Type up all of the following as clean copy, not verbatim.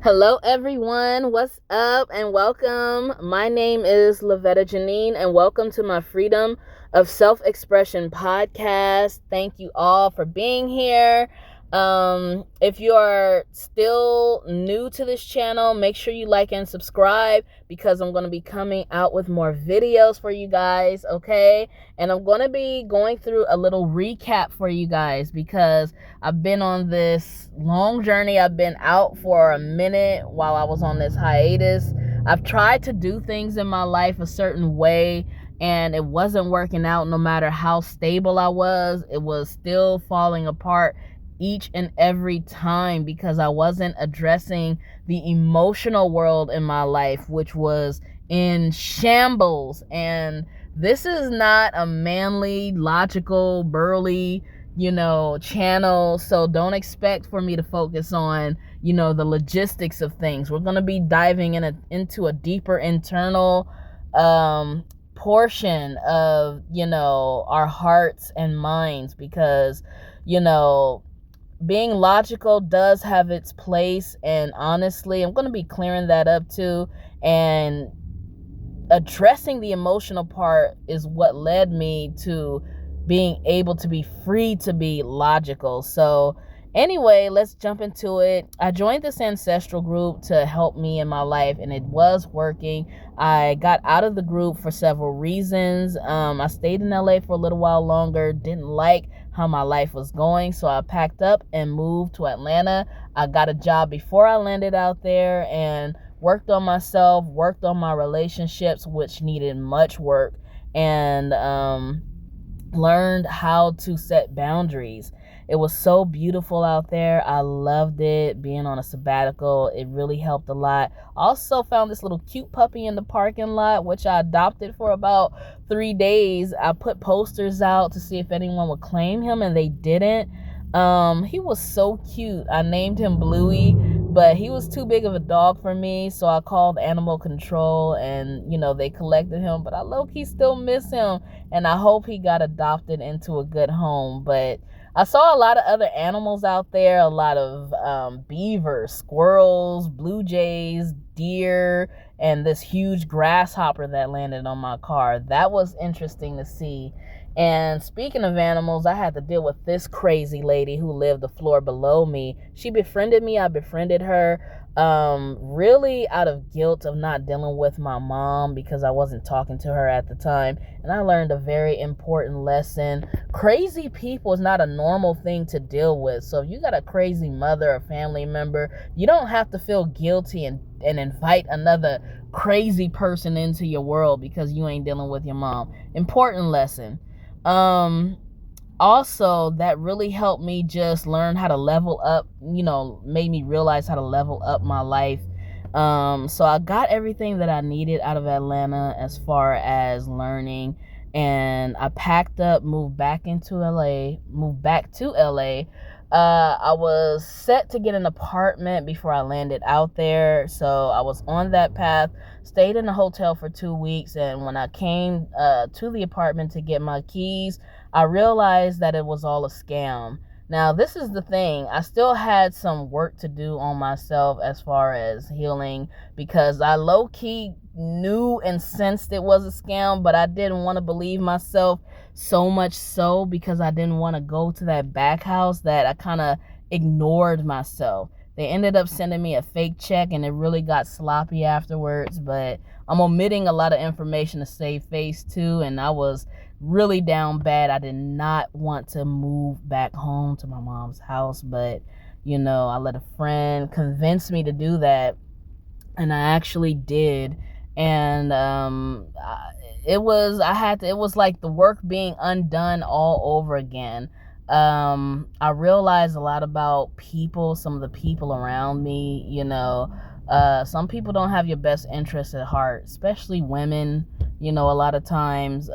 Hello, everyone. What's up and welcome. My name is Lovetta Janeine, and welcome to my Freedom of Self-Expression podcast. Thank you all for being here. If you are still new to this channel, make sure you like and subscribe because I'm going to be coming out with more videos for you guys, okay? And I'm going to be going through a little recap for you guys because I've been on this long journey. I've been out for a minute while I was on this hiatus. I've tried to do things in my life a certain way, and it wasn't working out. No matter how stable I was, it was still falling apart each and every time because I wasn't addressing the emotional world in my life, which was in shambles. And this is not a manly, logical, burly, channel. So don't expect for me to focus on, the logistics of things. We're going to be diving into a deeper internal portion of, our hearts and minds because, being logical does have its place. And honestly, I'm going to be clearing that up too. And addressing the emotional part is what led me to being able to be free to be logical. So anyway, let's jump into it. I joined this ancestral group to help me in my life, and it was working. I got out of the group for several reasons. I stayed in LA for a little while longer, didn't like how my life was going, so I packed up and moved to Atlanta. I got a job before I landed out there and worked on myself, worked on my relationships, which needed much work, and learned how to set boundaries. It was so beautiful out there. I loved it. Being on a sabbatical, it really helped a lot. Also found this little cute puppy in the parking lot, which I adopted for about 3 days. I put posters out to see if anyone would claim him, and they didn't. He was so cute. I named him Bluey, but he was too big of a dog for me, so I called animal control, and they collected him. But I low-key still miss him, and I hope he got adopted into a good home. But I saw a lot of other animals out there, a lot of beavers, squirrels, blue jays, deer, and this huge grasshopper that landed on my car. That was interesting to see. And speaking of animals, I had to deal with this crazy lady who lived the floor below me. She befriended me. I befriended her. Really out of guilt of not dealing with my mom because I wasn't talking to her at the time. And I learned a very important lesson. Crazy people is not a normal thing to deal with. So if you got a crazy mother or family member, you don't have to feel guilty and invite another crazy person into your world because you ain't dealing with your mom. Important lesson. Also, that really helped me just learn how to level up, made me realize how to level up my life. So I got everything that I needed out of Atlanta as far as learning, and I packed up, moved back to LA. I was set to get an apartment before I landed out there, so I was on that path, stayed in a hotel for 2 weeks, and when I came to the apartment to get my keys, I realized that it was all a scam. Now, this is the thing. I still had some work to do on myself as far as healing because I low-key knew and sensed it was a scam, but I didn't want to believe myself, so much so because I didn't want to go to that back house that I kind of ignored myself. They ended up sending me a fake check, and it really got sloppy afterwards, but I'm omitting a lot of information to save face too, and I was really down bad. I did not want to move back home to my mom's house, but I let a friend convince me to do that, and I actually did. And it was like the work being undone all over again. I realized a lot about people, some of the people around me. Some people don't have your best interests at heart, especially women, a lot of times.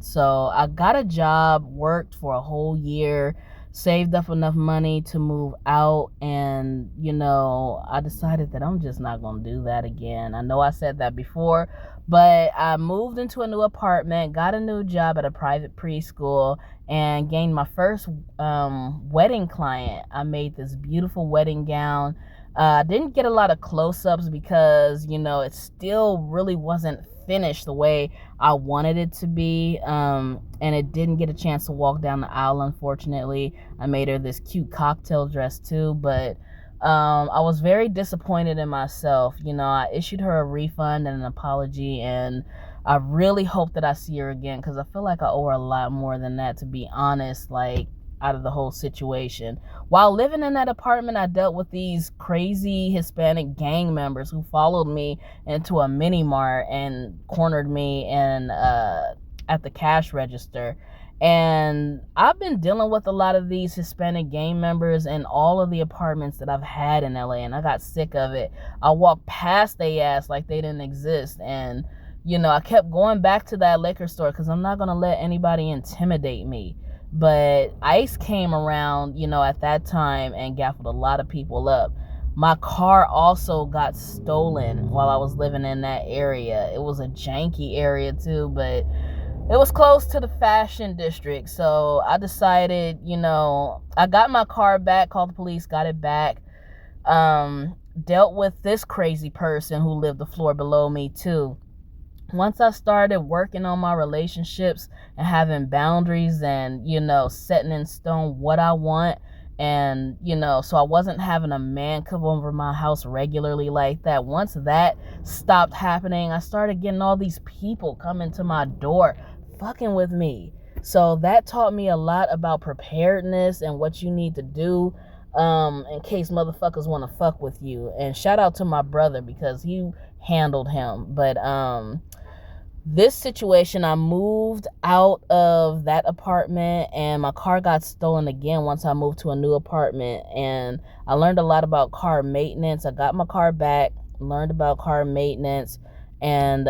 So I got a job, worked for a whole year, saved up enough money to move out, and I decided that I'm just not going to do that again. I know I said that before, but I moved into a new apartment, got a new job at a private preschool, and gained my first wedding client. I made this beautiful wedding gown. I didn't get a lot of close-ups because, it still really wasn't finished the way I wanted it to be. And it didn't get a chance to walk down the aisle, unfortunately. I made her this cute cocktail dress too, but I was very disappointed in myself. I issued her a refund and an apology, and I really hope that I see her again because I feel like I owe her a lot more than that, to be honest, like out of the whole situation. While living in that apartment, I dealt with these crazy Hispanic gang members who followed me into a mini mart and cornered me at the cash register. And I've been dealing with a lot of these Hispanic gang members in all of the apartments that I've had in LA, and I got sick of it. I walked past they ass like they didn't exist, and I kept going back to that liquor store because I'm not going to let anybody intimidate me. But ICE came around, at that time and gaffled a lot of people up. My car also got stolen while I was living in that area. It was a janky area too, but it was close to the fashion district. So I decided, I got my car back, called the police, got it back. Dealt with this crazy person who lived the floor below me too. Once I started working on my relationships and having boundaries and, setting in stone what I want, and, so I wasn't having a man come over my house regularly like that. Once that stopped happening, I started getting all these people coming to my door fucking with me. So that taught me a lot about preparedness and what you need to do in case motherfuckers want to fuck with you. And shout out to my brother because he handled him. But this situation, I moved out of that apartment and my car got stolen again once I moved to a new apartment, and I learned a lot about car maintenance. I got my car back, learned about car maintenance, and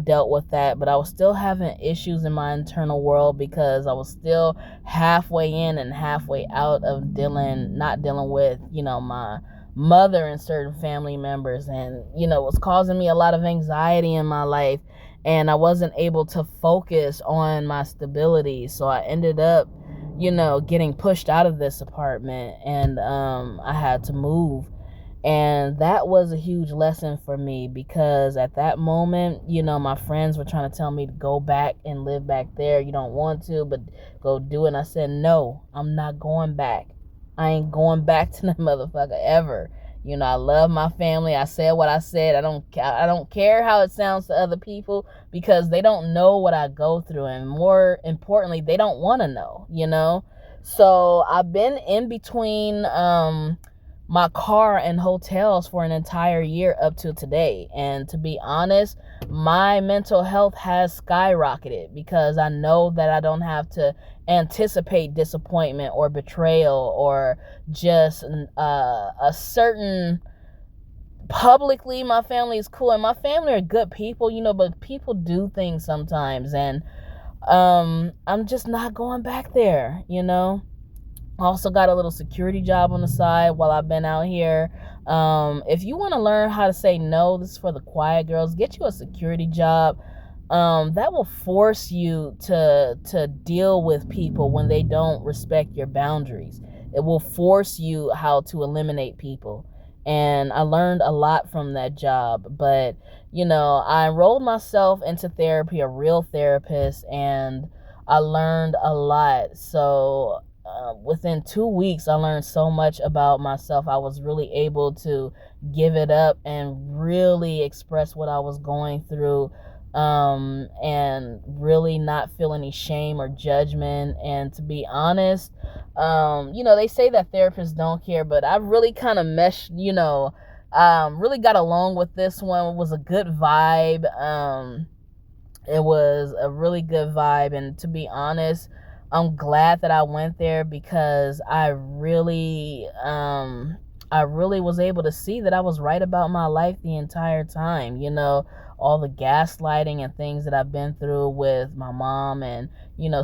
dealt with that. But I was still having issues in my internal world because I was still halfway in and halfway out of not dealing with, my mother and certain family members, and it was causing me a lot of anxiety in my life, and I wasn't able to focus on my stability. So I ended up getting pushed out of this apartment, and I had to move. And that was a huge lesson for me because at that moment, my friends were trying to tell me to go back and live back there. You don't want to, but go do it. And I said, no, I'm not going back. I ain't going back to that motherfucker ever. I love my family. I said what I said. I don't care how it sounds to other people because they don't know what I go through, and more importantly, they don't want to know. So I've been in between my car and hotels for an entire year up to today. And to be honest, my mental health has skyrocketed because I know that I don't have to anticipate disappointment or betrayal or just a certain publicly. My family is cool and my family are good people, but people do things sometimes, and I'm just not going back there. Also got a little security job on the side while I've been out here. If you want to learn how to say no, this is for the quiet girls. Get you a security job. That will force you to deal with people when they don't respect your boundaries. It will force you how to eliminate people. And I learned a lot from that job. But, I enrolled myself into therapy, a real therapist, and I learned a lot. So within 2 weeks, I learned so much about myself. I was really able to give it up and really express what I was going through, and really not feel any shame or judgment. And to be honest, they say that therapists don't care, but I really kind of meshed, really got along with this one. It was a good vibe. It was a really good vibe. And to be honest, I'm glad that I went there because I really was able to see that I was right about my life the entire time. All the gaslighting and things that I've been through with my mom and,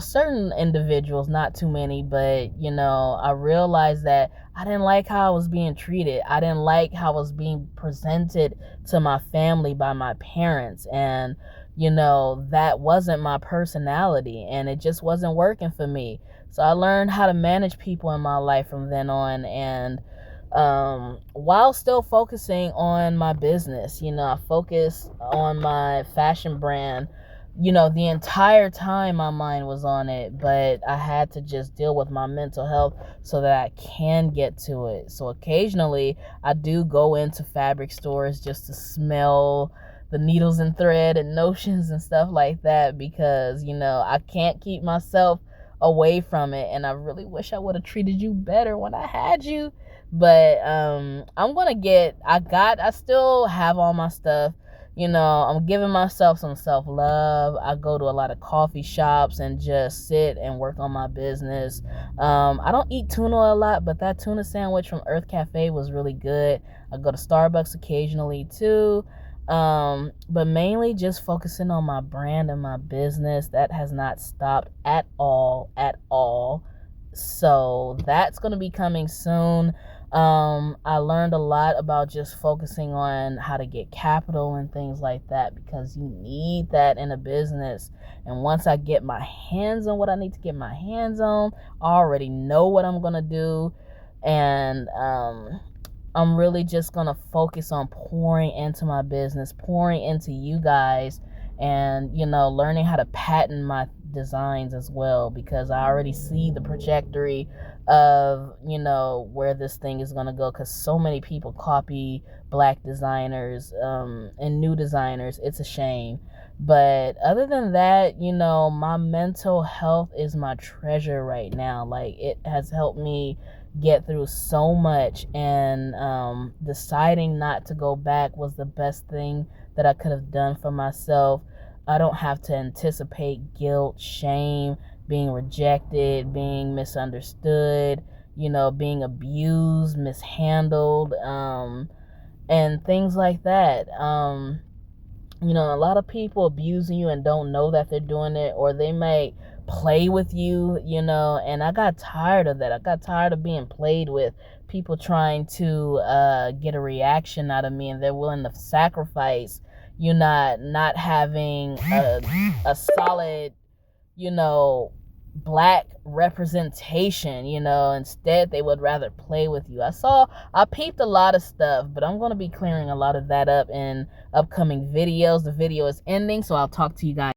certain individuals, not too many, but, I realized that I didn't like how I was being treated. I didn't like how I was being presented to my family by my parents. And, that wasn't my personality and it just wasn't working for me. So I learned how to manage people in my life from then on. And while still focusing on my business. I focused on my fashion brand. The entire time my mind was on it, but I had to just deal with my mental health so that I can get to it. So occasionally I do go into fabric stores just to smell the needles and thread and notions and stuff like that, because I can't keep myself away from it, and I really wish I would have treated you better when I had you. But I still have all my stuff. I'm giving myself some self-love. I go to a lot of coffee shops and just sit and work on my business. I don't eat tuna a lot, but that tuna sandwich from Earth Cafe was really good. I go to Starbucks occasionally too. But mainly just focusing on my brand and my business. That has not stopped at all. So that's going to be coming soon. I learned a lot about just focusing on how to get capital and things like that, because you need that in a business. And once I get my hands on what I need to get my hands on, I already know what I'm going to do. And I'm really just going to focus on pouring into my business, pouring into you guys, and, learning how to patent my designs as well, because I already see the trajectory of, where this thing is going to go, because so many people copy Black designers and new designers. It's a shame. But other than that, my mental health is my treasure right now. Like, it has helped me get through so much, and deciding not to go back was the best thing that I could have done for myself. I don't have to anticipate guilt, shame, being rejected, being misunderstood, being abused, mishandled, and things like that. A lot of people abusing you and don't know that they're doing it, or they may play with you, and I got tired of that. I got tired of being played with, people trying to get a reaction out of me, and they're willing to sacrifice not having a solid, Black representation. Instead they would rather play with you. I peeped a lot of stuff, but I'm going to be clearing a lot of that up in upcoming videos. The video is ending, so I'll talk to you guys